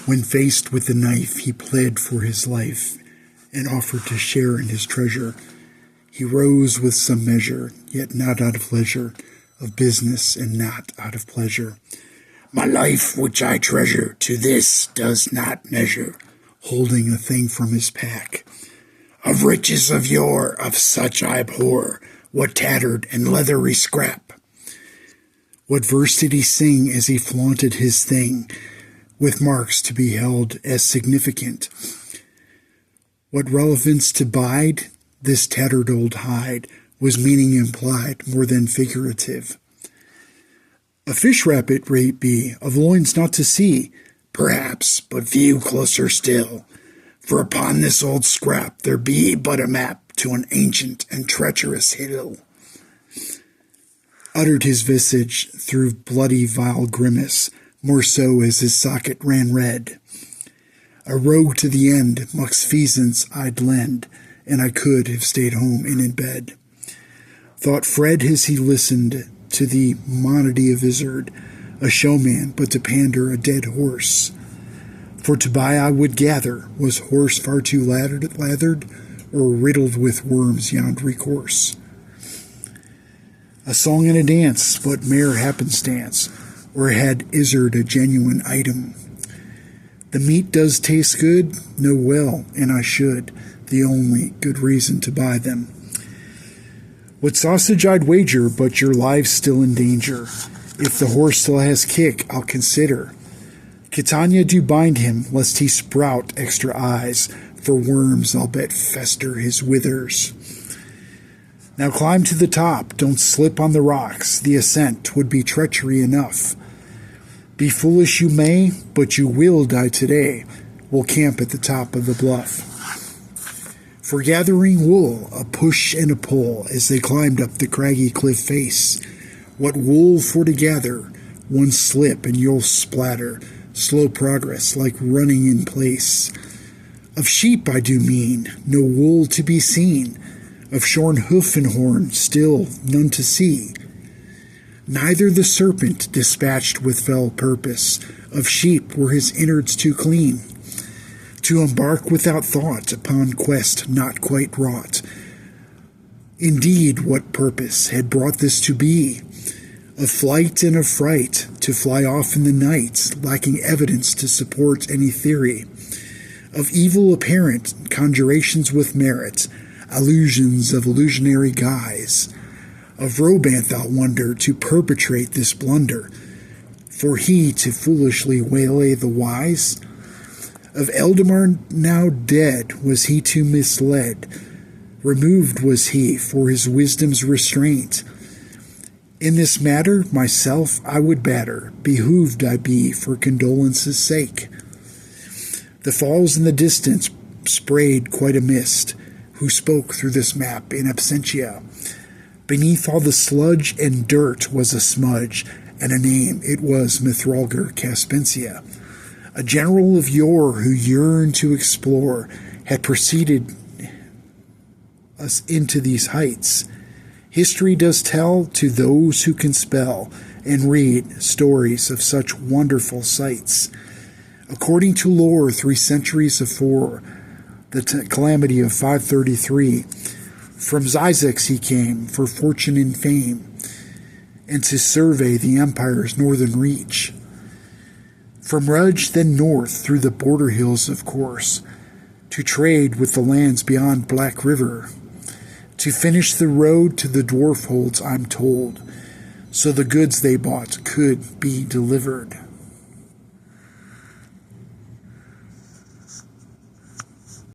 When faced with the knife, he pled for his life and offered to share in his treasure. He rose with some measure, yet not out of leisure, of business and not out of pleasure. My life, which I treasure, to this does not measure, holding a thing from his pack. Of riches of yore, of such I abhor, what tattered and leathery scrap. What verse did he sing as he flaunted his thing, with marks to be held as significant? What relevance to bide this tattered old hide was meaning implied more than figurative. A fish wrap it be, of loins not to see, perhaps, but view closer still. For upon this old scrap there be but a map to an ancient and treacherous hill. Uttered his visage through bloody vile grimace, more so as his socket ran red. A rogue to the end, muxfeasance I'd lend, and I could have stayed home and in bed. Thought Fred as he listened to the monody of Izzard, a showman, but to pander a dead horse. For to buy I would gather, was horse far too lathered, or riddled with worms yond recourse. A song and a dance, but mere happenstance, or had Izzard a genuine item? The meat does taste good, know well, and I should, the only good reason to buy them. What sausage I'd wager, but your life's still in danger. If the horse still has kick, I'll consider. Catania do bind him, lest he sprout extra eyes, for worms I'll bet fester his withers. Now climb to the top, don't slip on the rocks, the ascent would be treachery enough. Be foolish you may, but you will die today. We'll camp at the top of the bluff. For gathering wool, a push and a pull, as they climbed up the craggy cliff face. What wool for to gather, one slip and you'll splatter, slow progress like running in place. Of sheep I do mean, no wool to be seen, of shorn hoof and horn, still none to see. Neither the serpent dispatched with fell purpose, of sheep were his innards too clean, to embark without thought upon quest not quite wrought. Indeed, what purpose had brought this to be? Of flight and of fright, to fly off in the night, lacking evidence to support any theory. Of evil apparent, conjurations with merit, allusions of illusionary guise. Of Robanth, I'll wonder, to perpetrate this blunder, for he to foolishly waylay the wise. Of Eldamar now dead, was he too misled? Removed was he for his wisdom's restraint. In this matter, myself I would batter, behooved I be for condolence's sake. The falls in the distance sprayed quite a mist, who spoke through this map in absentia. Beneath all the sludge and dirt was a smudge, and a name, it was Mithralgar Caspensia. A general of yore who yearned to explore had preceded us into these heights. History does tell to those who can spell and read stories of such wonderful sights. According to lore, 3 centuries afore the calamity of 533, from Zyzex he came for fortune and fame, and to survey the empire's northern reach. From Rudge then north through the border hills, of course, to trade with the lands beyond Black River, to finish the road to the dwarf holds, I'm told, so the goods they bought could be delivered.